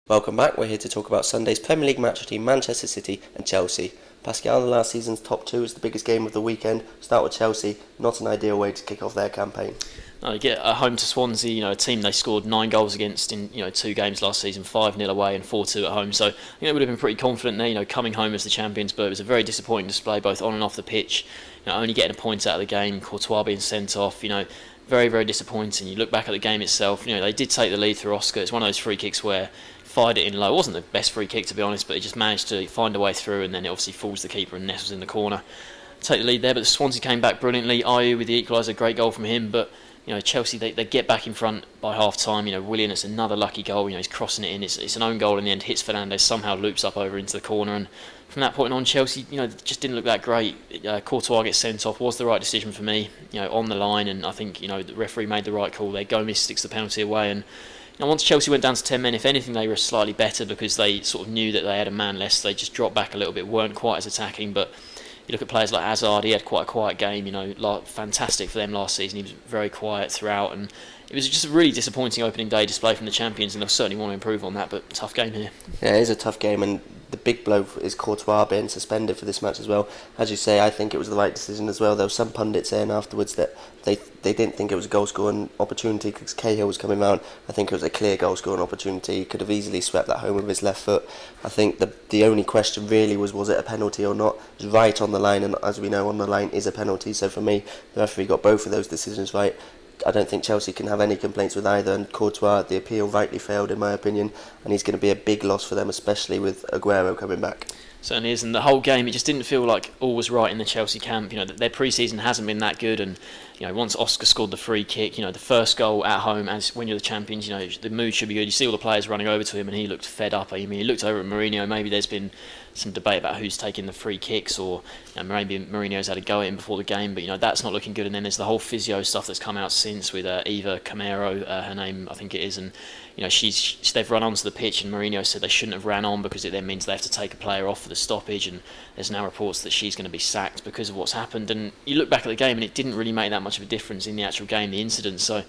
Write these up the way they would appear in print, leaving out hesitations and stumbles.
Welcome back. We're here to talk about Sunday's Premier League match between Manchester City and Chelsea. Pascal, the last season's top two is the biggest game of the weekend. Start with Chelsea, not an ideal way to kick off their campaign. No, you get home to Swansea, a team they scored 9 goals against in 2 games last season, 5-0 away and 4-2 at home. So I think they would have been pretty confident there, coming home as the champions. But it was a very disappointing display both on and off the pitch. Only getting a point out of the game, Courtois being sent off. Very, very disappointing. You look back at the game itself. They did take the lead through Oscar. It's one of those free kicks where fired it in low. It wasn't the best free kick, to be honest, but he just managed to find a way through, and then it obviously falls the keeper and nestles in the corner. Take the lead there, but the Swansea came back brilliantly. Ayew with the equaliser, great goal from him. But Chelsea, they get back in front by half time. Willian, it's another lucky goal. He's crossing it in. It's an own goal in the end. Hits Fernandes, somehow loops up over into the corner, and from that point on, Chelsea, just didn't look that great. Courtois gets sent off. Was the right decision for me. On the line, and I think the referee made the right call there. Gomez sticks the penalty away, and once Chelsea went down to 10 men, if anything, they were slightly better because they sort of knew that they had a man less. They just dropped back a little bit, weren't quite as attacking. But you look at players like Hazard, he had quite a quiet game. Fantastic for them last season. He was very quiet throughout, and it was just a really disappointing opening day display from the champions, and they'll certainly want to improve on that. But tough game here. Yeah, it is a tough game, and the big blow is Courtois being suspended for this match as well. As you say, I think it was the right decision as well. There were some pundits saying afterwards that they didn't think it was a goal scoring opportunity because Cahill was coming round. I think it was a clear goal scoring opportunity. He could have easily swept that home with his left foot. I think the only question really was it a penalty or not? It was right on the line, and as we know, on the line is a penalty. So for me, the referee got both of those decisions right. I don't think Chelsea can have any complaints with either, and Courtois, the appeal rightly failed in my opinion, and he's going to be a big loss for them, especially with Aguero coming back. Certainly is, and the whole game, it just didn't feel like all was right in the Chelsea camp. Their pre-season hasn't been that good, and once Oscar scored the free kick, the first goal at home, as when you're the champions, the mood should be good. You see all the players running over to him, and he looked fed up. He looked over at Mourinho. Maybe there's been some debate about who's taking the free kicks, or maybe Mourinho's had a go at him before the game, but that's not looking good. And then there's the whole physio stuff that's come out since with Eva Camero, her name I think it is, and they've run onto the pitch, and Mourinho said they shouldn't have ran on because it then means they have to take a player off for the stoppage, and there's now reports that she's going to be sacked because of what's happened. And you look back at the game, and it didn't really make that much of a difference in the actual game, the incident. So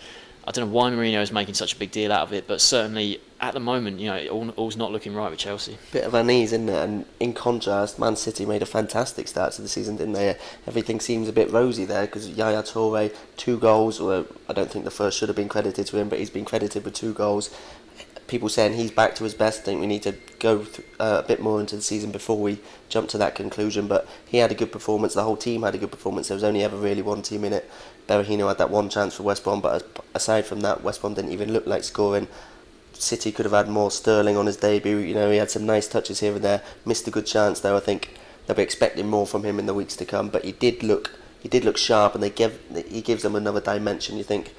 I don't know why Mourinho is making such a big deal out of it, but certainly at the moment, all's not looking right with Chelsea. Bit of unease, isn't it? And in contrast, Man City made a fantastic start to the season, didn't they? Everything seems a bit rosy there because Yaya Toure, 2 goals. Well, I don't think the first should have been credited to him, but he's been credited with 2 goals. People saying he's back to his best. I think we need to go a bit more into the season before we jump to that conclusion. But he had a good performance. The whole team had a good performance. There was only ever really one team in it. Berahino had that one chance for West Brom, but aside from that, West Brom didn't even look like scoring. City could have had more. Sterling on his debut. He had some nice touches here and there. Missed a good chance though. I think they'll be expecting more from him in the weeks to come. But he did look sharp, and he gives them another dimension. You think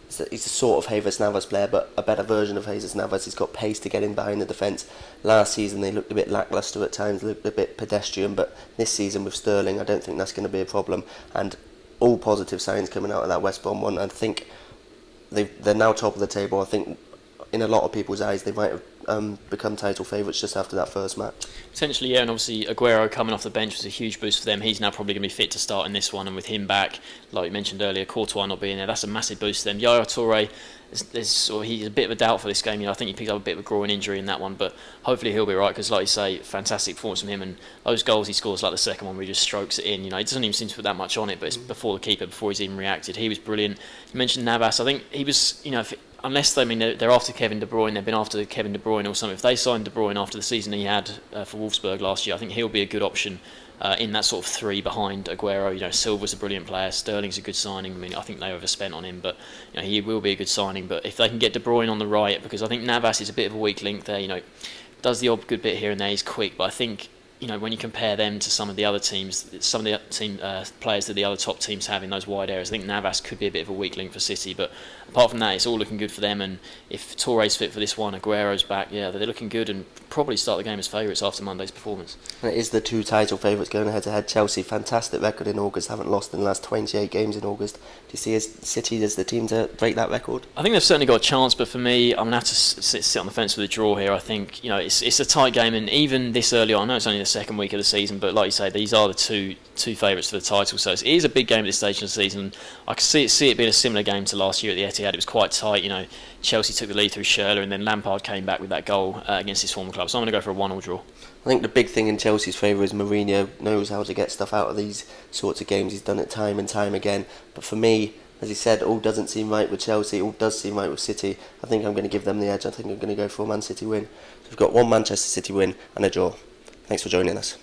he's a sort of Jesus Navas player, but a better version of Jesus Navas. He's got pace to get in behind the defence. Last season they looked a bit lacklustre at times, looked a bit pedestrian, but this season with Sterling, I don't think that's going to be a problem. And all positive signs coming out of that West Brom one. I think they're now top of the table. I think in a lot of people's eyes they might have become title favourites just after that first match. Potentially, yeah, and obviously Aguero coming off the bench was a huge boost for them. He's now probably going to be fit to start in this one, and with him back, like we mentioned earlier, Courtois not being there, that's a massive boost for them. Yaya Toure, he's a bit of a doubt for this game. I think he picked up a bit of a groin injury in that one, but hopefully he'll be right because, like you say, fantastic performance from him, and those goals he scores, like the second one where he just strokes it in. He doesn't even seem to put that much on it, but it's before the keeper, before he's even reacted. He was brilliant. You mentioned Navas. I think he was, unless they're after Kevin De Bruyne, they've been after Kevin De Bruyne or something. If they signed De Bruyne after the season he had for Wolfsburg last year, I think he'll be a good option in that sort of 3 behind Aguero. Silva's a brilliant player. Sterling's a good signing. I think they overspent on him, but he will be a good signing. But if they can get De Bruyne on the right, because I think Navas is a bit of a weak link there. Does the odd good bit here and there. He's quick, but I think when you compare them to some of the other teams, some of the players that the other top teams have in those wide areas, I think Navas could be a bit of a weak link for City. But apart from that, it's all looking good for them. And if Toure's fit for this one, Aguero's back, they're looking good and probably start the game as favourites after Monday's performance. And it is the 2 title favourites going head to head. Chelsea, fantastic record in August, haven't lost in the last 28 games in August. Do you see City as the team to break that record? I think they've certainly got a chance, but for me, I'm going to have to sit on the fence with a draw here. I think it's a tight game, and even this early on, I know it's only the second week of the season. But like you say, these are the two favourites for the title. So it is a big game at this stage of the season. I can see it being a similar game to last year at the Etihad. It was quite tight. Chelsea took the lead through Schürrle, and then Lampard came back with that goal against his former club. So I'm going to go for a 1-1 draw. I think the big thing in Chelsea's favour is Mourinho knows how to get stuff out of these sorts of games. He's done it time and time again. But for me, as he said, all doesn't seem right with Chelsea, all does seem right with City. I think I'm going to give them the edge. I think I'm going to go for a Man City win. So we've got one Manchester City win and a draw. Thanks for joining us.